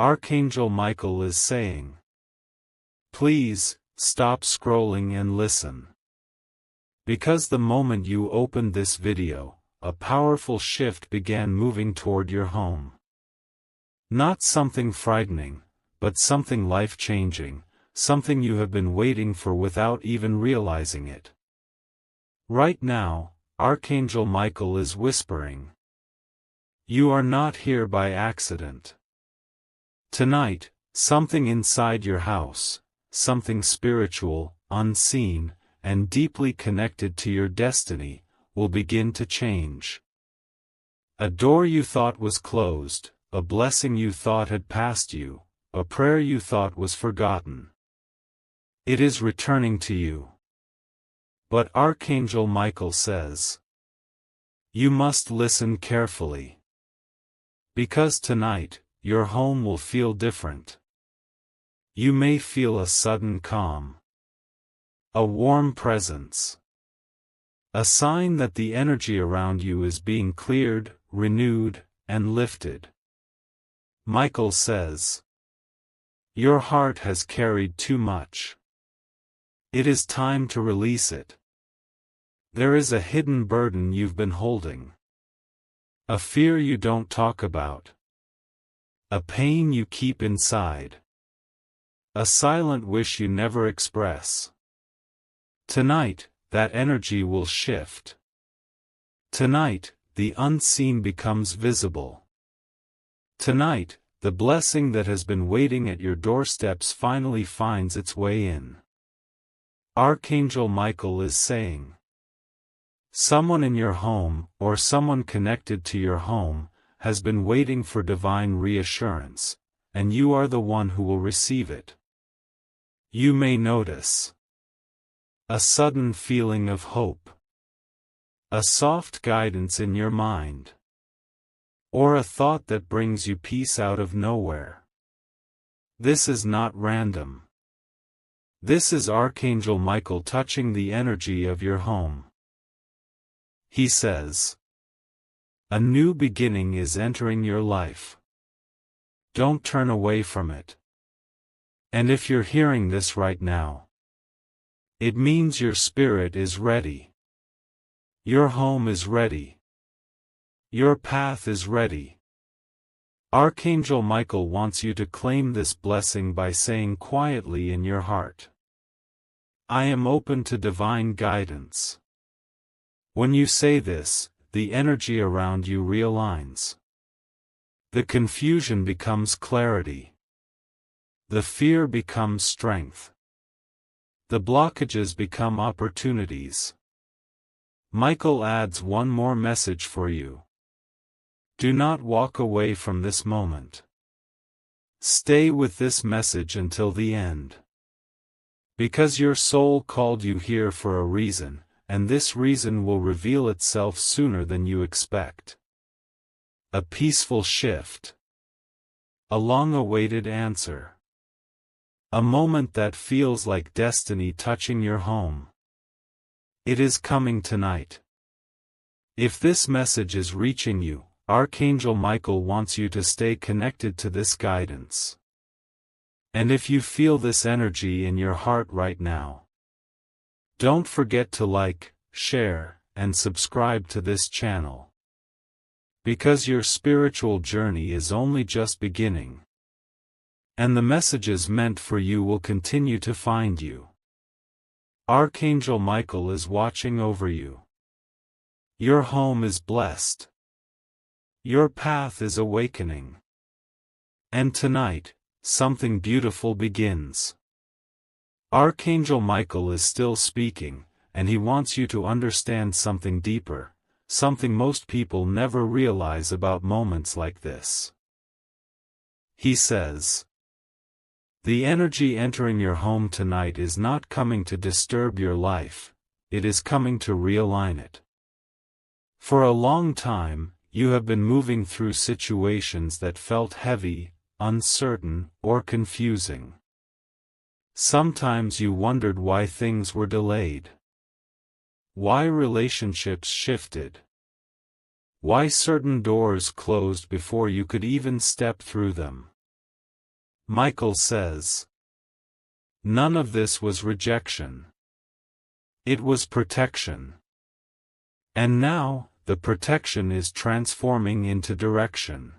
Archangel Michael is saying, please, stop scrolling and listen. Because the moment you opened this video, a powerful shift began moving toward your home. Not something frightening, but something life-changing, something you have been waiting for without even realizing it. Right now, Archangel Michael is whispering, you are not here by accident. Tonight, something inside your house, something spiritual, unseen, and deeply connected to your destiny, will begin to change. A door you thought was closed, a blessing you thought had passed you, a prayer you thought was forgotten. It is returning to you. But Archangel Michael says, you must listen carefully. Because tonight, your home will feel different. You may feel a sudden calm. A warm presence. A sign that the energy around you is being cleared, renewed, and lifted. Michael says, your heart has carried too much. It is time to release it. There is a hidden burden you've been holding. A fear you don't talk about. A pain you keep inside. A silent wish you never express. Tonight, that energy will shift. Tonight, the unseen becomes visible. Tonight, the blessing that has been waiting at your doorsteps finally finds its way in. Archangel Michael is saying, someone in your home, or someone connected to your home, has been waiting for divine reassurance, and you are the one who will receive it. You may notice a sudden feeling of hope, a soft guidance in your mind, or a thought that brings you peace out of nowhere. This is not random. This is Archangel Michael touching the energy of your home. He says, a new beginning is entering your life. Don't turn away from it. And if you're hearing this right now, it means your spirit is ready. Your home is ready. Your path is ready. Archangel Michael wants you to claim this blessing by saying quietly in your heart, I am open to divine guidance. When you say this, the energy around you realigns. The confusion becomes clarity. The fear becomes strength. The blockages become opportunities. Michael adds one more message for you. Do not walk away from this moment. Stay with this message until the end. Because your soul called you here for a reason, and this reason will reveal itself sooner than you expect. A peaceful shift. A long-awaited answer. A moment that feels like destiny touching your home. It is coming tonight. If this message is reaching you, Archangel Michael wants you to stay connected to this guidance. And if you feel this energy in your heart right now, don't forget to like, share, and subscribe to this channel. Because your spiritual journey is only just beginning. And the messages meant for you will continue to find you. Archangel Michael is watching over you. Your home is blessed. Your path is awakening. And tonight, something beautiful begins. Archangel Michael is still speaking, and he wants you to understand something deeper, something most people never realize about moments like this. He says, the energy entering your home tonight is not coming to disturb your life, it is coming to realign it. For a long time, you have been moving through situations that felt heavy, uncertain, or confusing. Sometimes you wondered why things were delayed. Why relationships shifted. Why certain doors closed before you could even step through them. Michael says. None of this was rejection. It was protection. And now, the protection is transforming into direction.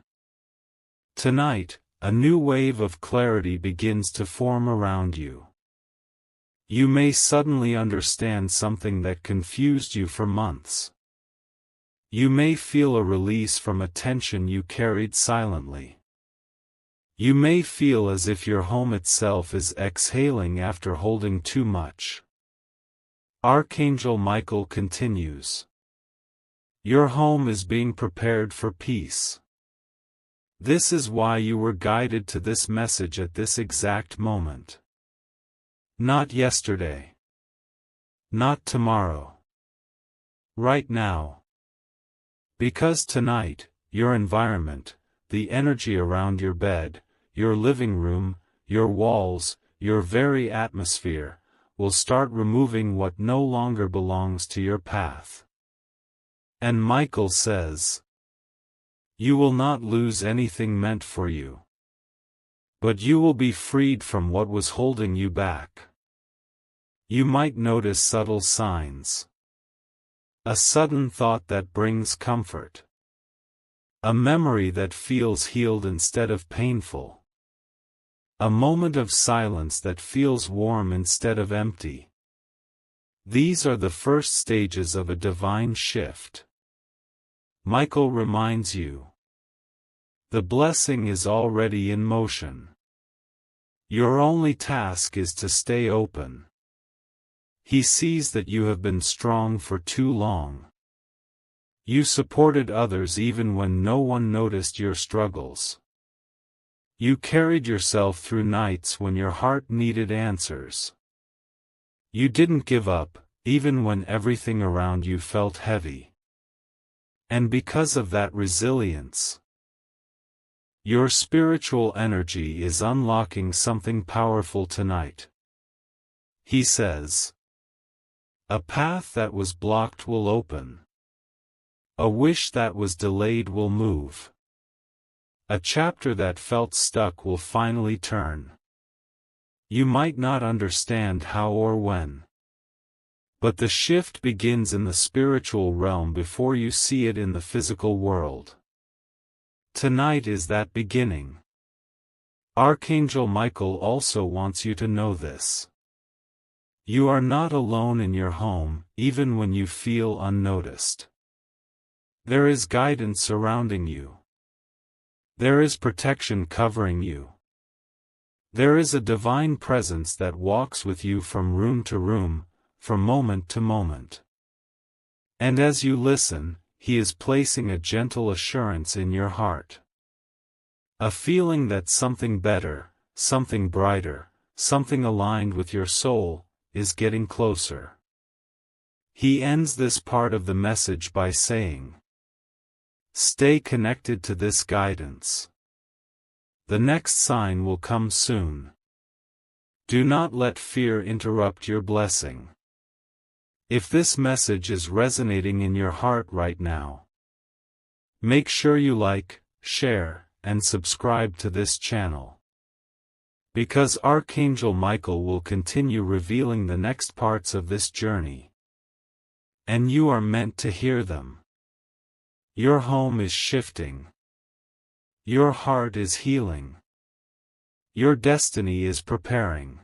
Tonight, a new wave of clarity begins to form around you. You may suddenly understand something that confused you for months. You may feel a release from a tension you carried silently. You may feel as if your home itself is exhaling after holding too much. Archangel Michael continues. Your home is being prepared for peace. This is why you were guided to this message at this exact moment. Not yesterday. Not tomorrow. Right now. Because tonight, your environment, the energy around your bed, your living room, your walls, your very atmosphere, will start removing what no longer belongs to your path. And Michael says, you will not lose anything meant for you. But you will be freed from what was holding you back. You might notice subtle signs. A sudden thought that brings comfort. A memory that feels healed instead of painful. A moment of silence that feels warm instead of empty. These are the first stages of a divine shift. Michael reminds you. The blessing is already in motion. Your only task is to stay open. He sees that you have been strong for too long. You supported others even when no one noticed your struggles. You carried yourself through nights when your heart needed answers. You didn't give up, even when everything around you felt heavy. And because of that resilience, your spiritual energy is unlocking something powerful tonight. He says, a path that was blocked will open. A wish that was delayed will move. A chapter that felt stuck will finally turn. You might not understand how or when. But the shift begins in the spiritual realm before you see it in the physical world. Tonight is that beginning. Archangel Michael also wants you to know this. You are not alone in your home, even when you feel unnoticed. There is guidance surrounding you. There is protection covering you. There is a divine presence that walks with you from room to room, from moment to moment. And as you listen, he is placing a gentle assurance in your heart. A feeling that something better, something brighter, something aligned with your soul, is getting closer. He ends this part of the message by saying, stay connected to this guidance. The next sign will come soon. Do not let fear interrupt your blessing. If this message is resonating in your heart right now, make sure you like, share, and subscribe to this channel. Because Archangel Michael will continue revealing the next parts of this journey. And you are meant to hear them. Your home is shifting. Your heart is healing. Your destiny is preparing.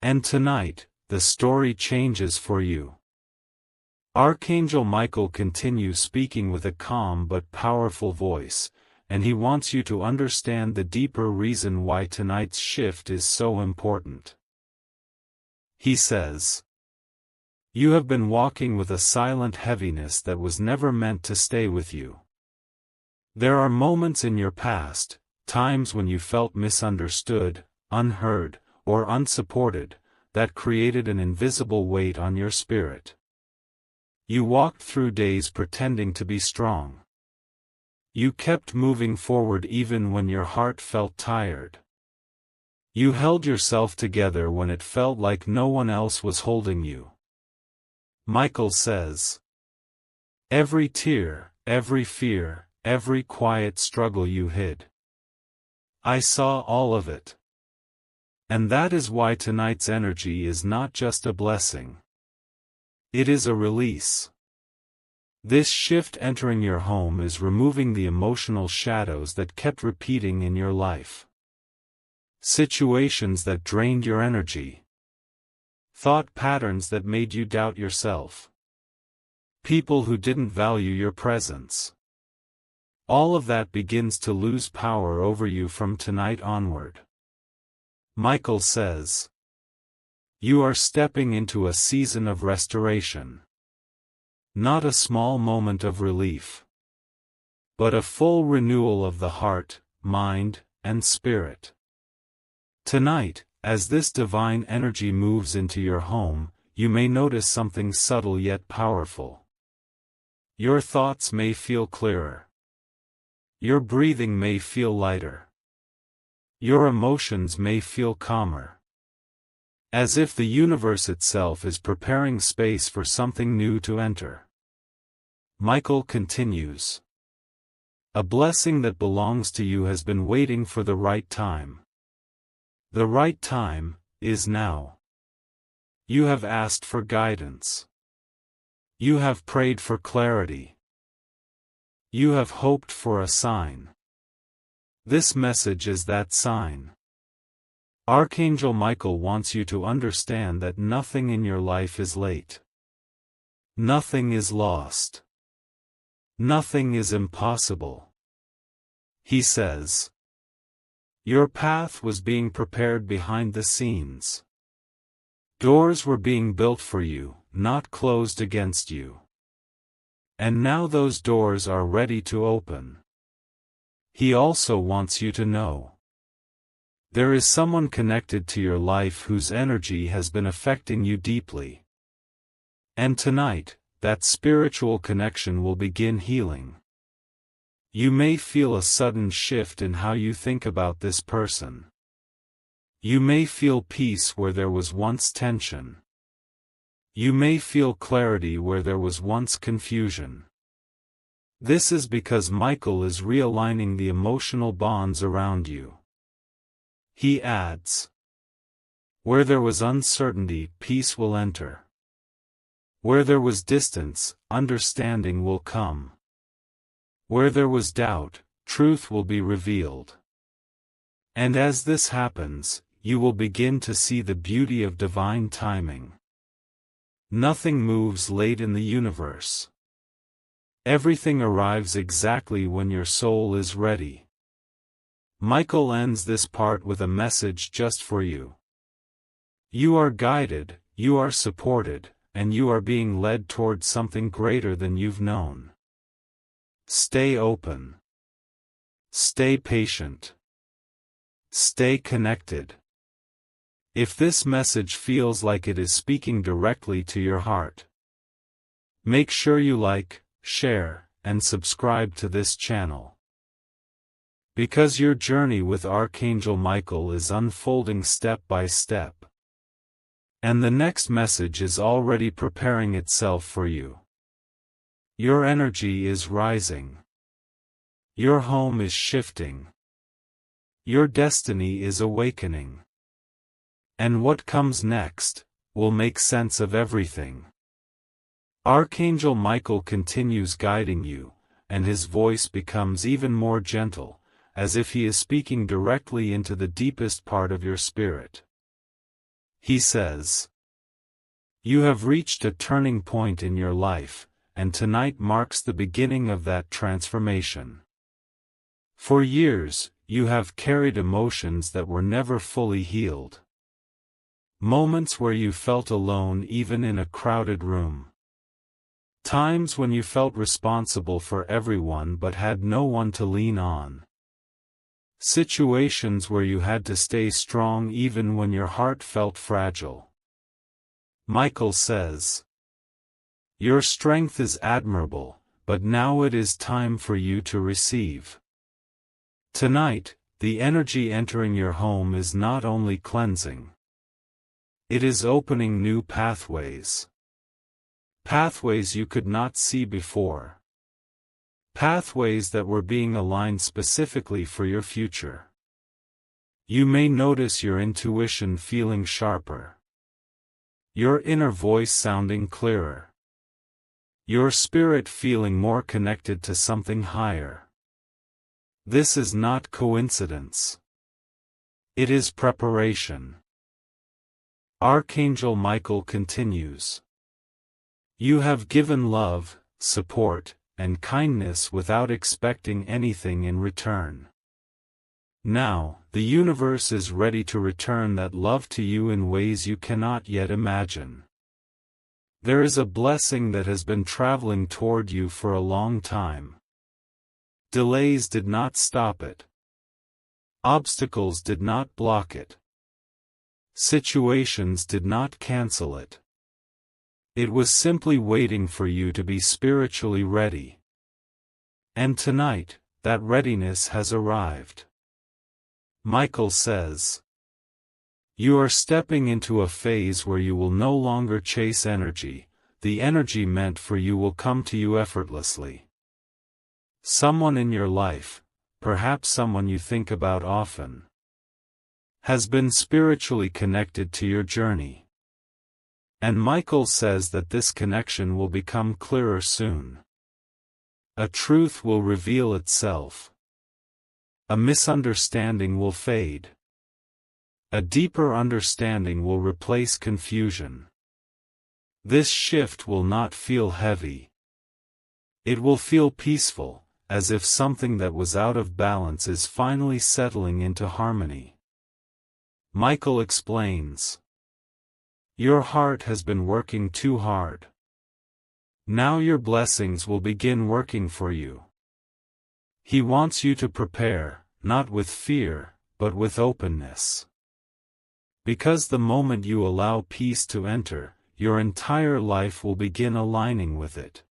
And tonight, the story changes for you. Archangel Michael continues speaking with a calm but powerful voice, and he wants you to understand the deeper reason why tonight's shift is so important. He says, you have been walking with a silent heaviness that was never meant to stay with you. There are moments in your past, times when you felt misunderstood, unheard, or unsupported, that created an invisible weight on your spirit. You walked through days pretending to be strong. You kept moving forward even when your heart felt tired. You held yourself together when it felt like no one else was holding you. Michael says, every tear, every fear, every quiet struggle you hid, I saw all of it. And that is why tonight's energy is not just a blessing. It is a release. This shift entering your home is removing the emotional shadows that kept repeating in your life. Situations that drained your energy. Thought patterns that made you doubt yourself. People who didn't value your presence. All of that begins to lose power over you from tonight onward. Michael says, you are stepping into a season of restoration. Not a small moment of relief, but a full renewal of the heart, mind, and spirit. Tonight, as this divine energy moves into your home, you may notice something subtle yet powerful. Your thoughts may feel clearer. Your breathing may feel lighter. Your emotions may feel calmer. As if the universe itself is preparing space for something new to enter. Michael continues. A blessing that belongs to you has been waiting for the right time. The right time is now. You have asked for guidance. You have prayed for clarity. You have hoped for a sign. This message is that sign. Archangel Michael wants you to understand that nothing in your life is late. Nothing is lost. Nothing is impossible. He says, your path was being prepared behind the scenes. Doors were being built for you, not closed against you. And now those doors are ready to open. He also wants you to know. There is someone connected to your life whose energy has been affecting you deeply. And tonight, that spiritual connection will begin healing. You may feel a sudden shift in how you think about this person. You may feel peace where there was once tension. You may feel clarity where there was once confusion. This is because Michael is realigning the emotional bonds around you. He adds, where there was uncertainty, peace will enter. Where there was distance, understanding will come. Where there was doubt, truth will be revealed. And as this happens, you will begin to see the beauty of divine timing. Nothing moves late in the universe. Everything arrives exactly when your soul is ready. Michael ends this part with a message just for you. You are guided, you are supported, and you are being led towards something greater than you've known. Stay open. Stay patient. Stay connected. If this message feels like it is speaking directly to your heart, make sure you like, share, and subscribe to this channel. Because your journey with Archangel Michael is unfolding step by step. And the next message is already preparing itself for you. Your energy is rising. Your home is shifting. Your destiny is awakening. And what comes next will make sense of everything. Archangel Michael continues guiding you, and his voice becomes even more gentle, as if he is speaking directly into the deepest part of your spirit. He says, you have reached a turning point in your life, and tonight marks the beginning of that transformation. For years, you have carried emotions that were never fully healed. Moments where you felt alone even in a crowded room. Times when you felt responsible for everyone but had no one to lean on. Situations where you had to stay strong even when your heart felt fragile. Michael says, your strength is admirable, but now it is time for you to receive. Tonight, the energy entering your home is not only cleansing. It is opening new pathways. Pathways you could not see before. Pathways that were being aligned specifically for your future. You may notice your intuition feeling sharper, your inner voice sounding clearer, your spirit feeling more connected to something higher. This is not coincidence. It is preparation. Archangel Michael continues. You have given love, support, and kindness without expecting anything in return. Now, the universe is ready to return that love to you in ways you cannot yet imagine. There is a blessing that has been traveling toward you for a long time. Delays did not stop it. Obstacles did not block it. Situations did not cancel it. It was simply waiting for you to be spiritually ready. And tonight, that readiness has arrived. Michael says, you are stepping into a phase where you will no longer chase energy. The energy meant for you will come to you effortlessly. Someone in your life, perhaps someone you think about often, has been spiritually connected to your journey. And Michael says that this connection will become clearer soon. A truth will reveal itself. A misunderstanding will fade. A deeper understanding will replace confusion. This shift will not feel heavy. It will feel peaceful, as if something that was out of balance is finally settling into harmony. Michael explains. Your heart has been working too hard. Now your blessings will begin working for you. He wants you to prepare, not with fear, but with openness. Because the moment you allow peace to enter, your entire life will begin aligning with it.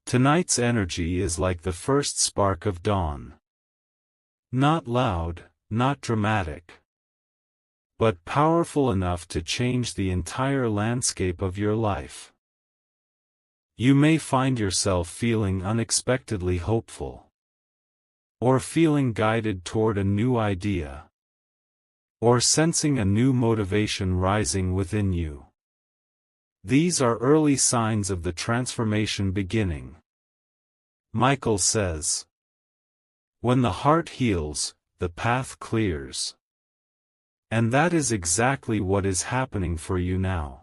Tonight's energy is like the first spark of dawn. Not loud, not dramatic, but powerful enough to change the entire landscape of your life. You may find yourself feeling unexpectedly hopeful, or feeling guided toward a new idea, or sensing a new motivation rising within you. These are early signs of the transformation beginning. Michael says, when the heart heals, the path clears. And that is exactly what is happening for you now.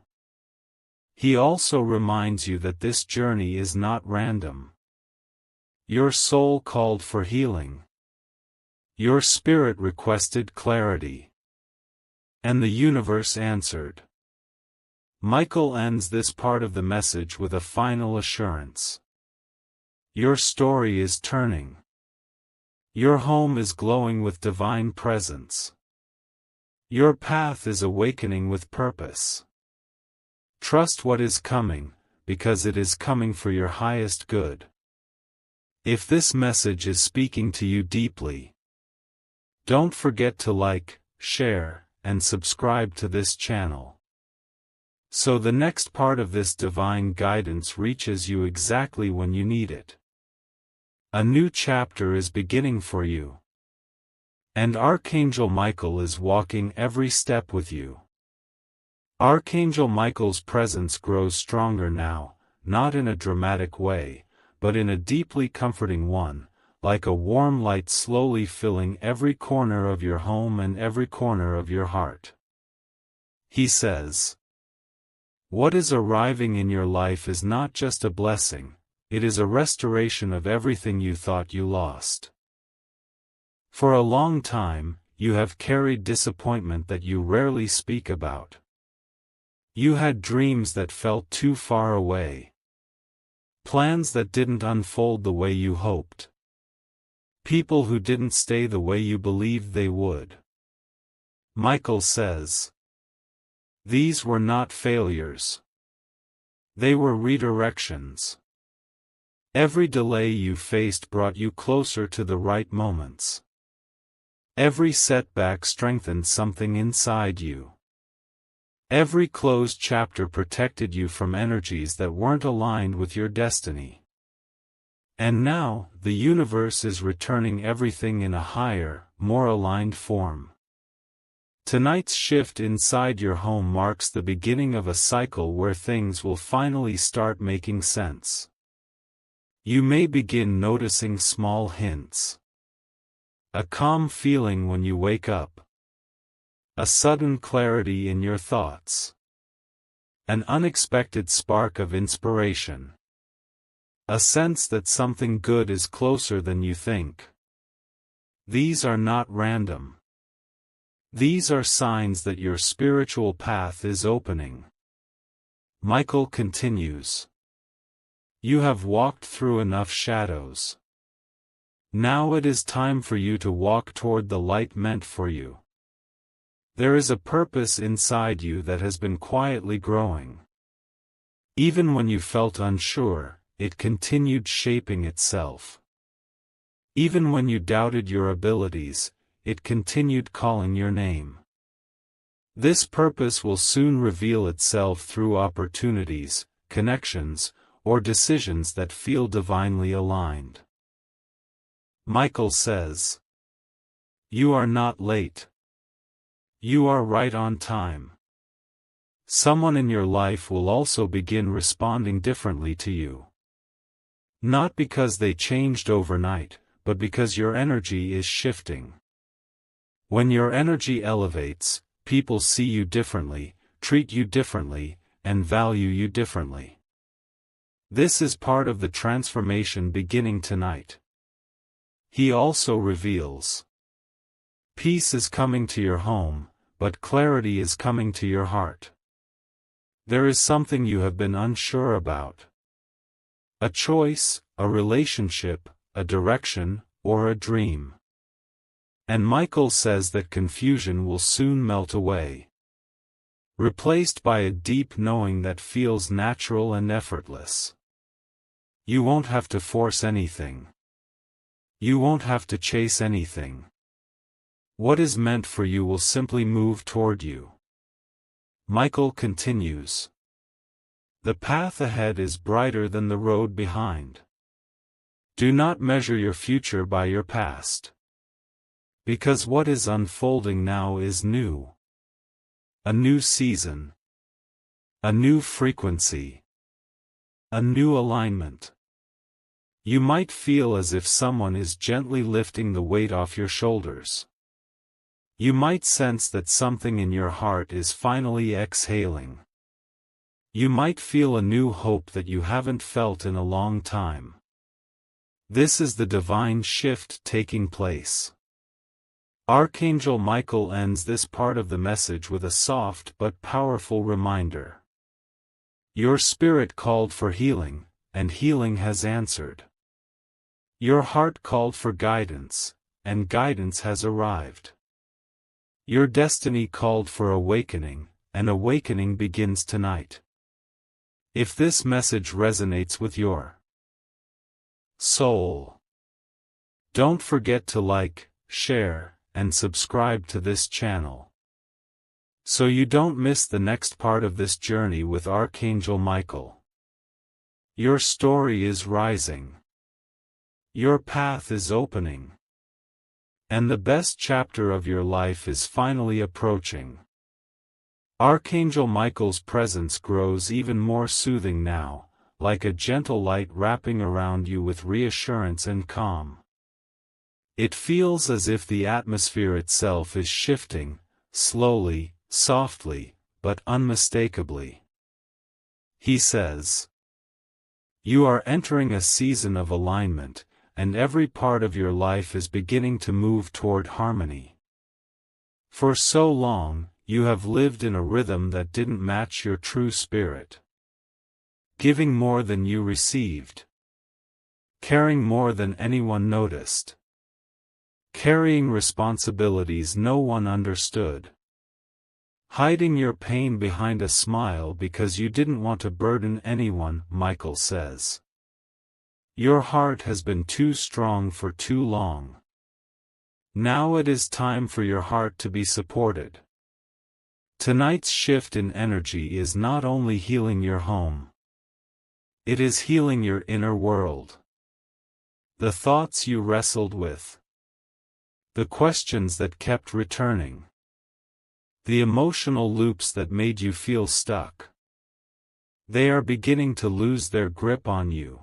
He also reminds you that this journey is not random. Your soul called for healing. Your spirit requested clarity. And the universe answered. Michael ends this part of the message with a final assurance. Your story is turning. Your home is glowing with divine presence. Your path is awakening with purpose. Trust what is coming, because it is coming for your highest good. If this message is speaking to you deeply, don't forget to like, share, and subscribe to this channel, so the next part of this divine guidance reaches you exactly when you need it. A new chapter is beginning for you. And Archangel Michael is walking every step with you. Archangel Michael's presence grows stronger now, not in a dramatic way, but in a deeply comforting one, like a warm light slowly filling every corner of your home and every corner of your heart. He says, what is arriving in your life is not just a blessing, it is a restoration of everything you thought you lost. For a long time, you have carried disappointment that you rarely speak about. You had dreams that felt too far away. Plans that didn't unfold the way you hoped. People who didn't stay the way you believed they would. Michael says, these were not failures. They were redirections. Every delay you faced brought you closer to the right moments. Every setback strengthened something inside you. Every closed chapter protected you from energies that weren't aligned with your destiny. And now, the universe is returning everything in a higher, more aligned form. Tonight's shift inside your home marks the beginning of a cycle where things will finally start making sense. You may begin noticing small hints. A calm feeling when you wake up. A sudden clarity in your thoughts. An unexpected spark of inspiration. A sense that something good is closer than you think. These are not random. These are signs that your spiritual path is opening. Michael continues. You have walked through enough shadows. Now it is time for you to walk toward the light meant for you. There is a purpose inside you that has been quietly growing. Even when you felt unsure, it continued shaping itself. Even when you doubted your abilities, it continued calling your name. This purpose will soon reveal itself through opportunities, connections, or decisions that feel divinely aligned. Michael says, you are not late. You are right on time. Someone in your life will also begin responding differently to you. Not because they changed overnight, but because your energy is shifting. When your energy elevates, people see you differently, treat you differently, and value you differently. This is part of the transformation beginning tonight. He also reveals. Peace is coming to your home, but clarity is coming to your heart. There is something you have been unsure about. A choice, a relationship, a direction, or a dream. And Michael says that confusion will soon melt away. Replaced by a deep knowing that feels natural and effortless. You won't have to force anything. You won't have to chase anything. What is meant for you will simply move toward you. Michael continues. The path ahead is brighter than the road behind. Do not measure your future by your past. Because what is unfolding now is new. A new season. A new frequency. A new alignment. You might feel as if someone is gently lifting the weight off your shoulders. You might sense that something in your heart is finally exhaling. You might feel a new hope that you haven't felt in a long time. This is the divine shift taking place. Archangel Michael ends this part of the message with a soft but powerful reminder. Your spirit called for healing, and healing has answered. Your heart called for guidance, and guidance has arrived. Your destiny called for awakening, and awakening begins tonight. If this message resonates with your soul, don't forget to like, share, and subscribe to this channel, so you don't miss the next part of this journey with Archangel Michael. Your story is rising. Your path is opening. And the best chapter of your life is finally approaching. Archangel Michael's presence grows even more soothing now, like a gentle light wrapping around you with reassurance and calm. It feels as if the atmosphere itself is shifting, slowly, softly, but unmistakably. He says, you are entering a season of alignment, and every part of your life is beginning to move toward harmony. For so long, you have lived in a rhythm that didn't match your true spirit. Giving more than you received. Caring more than anyone noticed. Carrying responsibilities no one understood. Hiding your pain behind a smile because you didn't want to burden anyone, Michael says. Your heart has been too strong for too long. Now it is time for your heart to be supported. Tonight's shift in energy is not only healing your home. It is healing your inner world. The thoughts you wrestled with. The questions that kept returning. The emotional loops that made you feel stuck. They are beginning to lose their grip on you.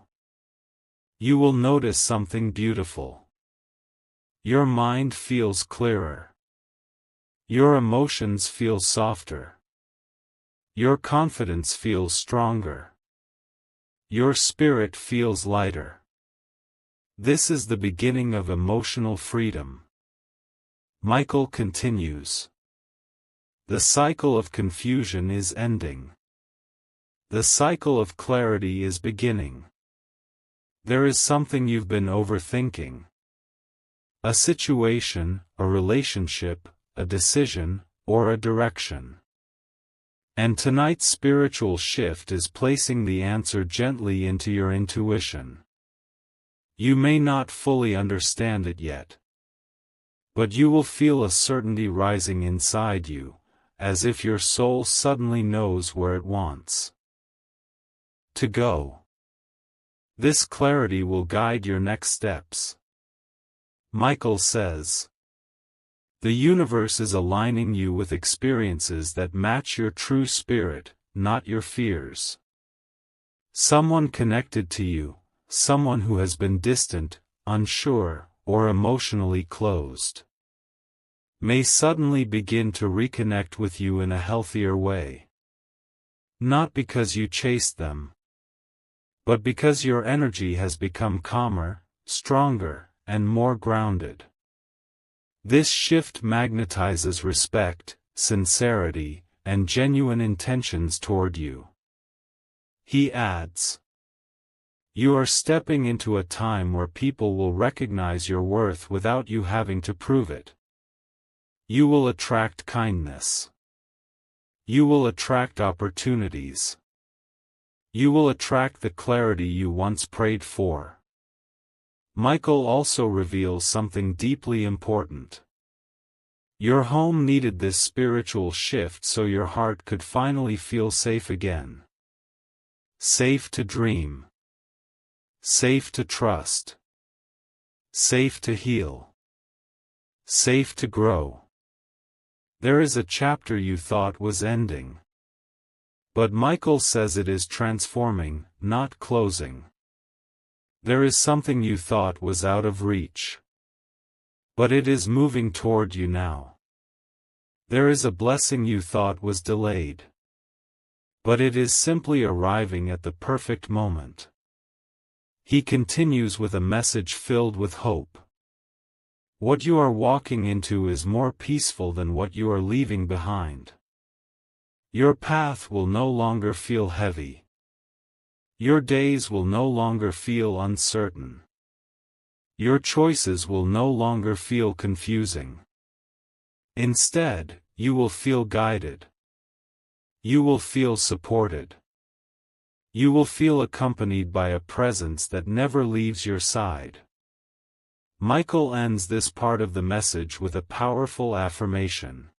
You will notice something beautiful. Your mind feels clearer. Your emotions feel softer. Your confidence feels stronger. Your spirit feels lighter. This is the beginning of emotional freedom. Michael continues. The cycle of confusion is ending. The cycle of clarity is beginning. There is something you've been overthinking. A situation, a relationship, a decision, or a direction. And tonight's spiritual shift is placing the answer gently into your intuition. You may not fully understand it yet. But you will feel a certainty rising inside you, as if your soul suddenly knows where it wants to go. This clarity will guide your next steps. Michael says, the universe is aligning you with experiences that match your true spirit, not your fears. Someone connected to you, someone who has been distant, unsure, or emotionally closed, may suddenly begin to reconnect with you in a healthier way. Not because you chased them, but because your energy has become calmer, stronger, and more grounded. This shift magnetizes respect, sincerity, and genuine intentions toward you. He adds, you are stepping into a time where people will recognize your worth without you having to prove it. You will attract kindness. You will attract opportunities. You will attract the clarity you once prayed for. Michael also reveals something deeply important. Your home needed this spiritual shift so your heart could finally feel safe again. Safe to dream. Safe to trust. Safe to heal. Safe to grow. There is a chapter you thought was ending. But Michael says it is transforming, not closing. There is something you thought was out of reach. But it is moving toward you now. There is a blessing you thought was delayed. But it is simply arriving at the perfect moment. He continues with a message filled with hope. What you are walking into is more peaceful than what you are leaving behind. Your path will no longer feel heavy. Your days will no longer feel uncertain. Your choices will no longer feel confusing. Instead, you will feel guided. You will feel supported. You will feel accompanied by a presence that never leaves your side. Michael ends this part of the message with a powerful affirmation.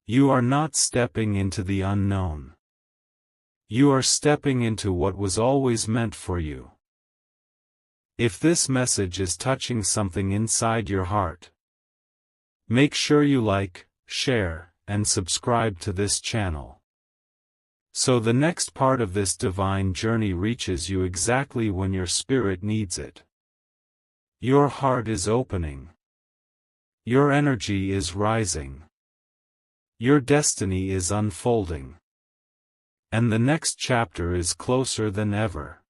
You are not stepping into the unknown. You are stepping into what was always meant for you. If this message is touching something inside your heart, make sure you like, share, and subscribe to this channel, so the next part of this divine journey reaches you exactly when your spirit needs it. Your heart is opening. Your energy is rising. Your destiny is unfolding. And the next chapter is closer than ever.